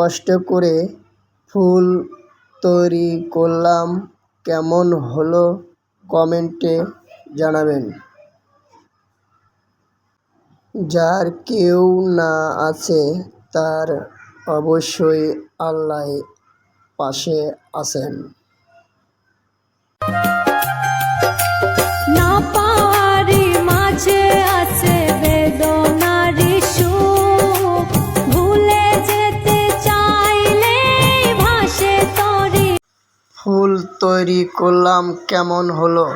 কষ্ট করে ফুল তৈরি করলাম, কেমন হলো কমেন্টে জানাবেন। যার কেউ না আছে তার অবশ্যই আল্লাহ পাশে আছেন। না পারি মাঝে আছে বেদনারি সুখ, ভুলে যেতে চাইলে ভাসে তরি। ফুল তৈরি করলাম, কেমন হলো।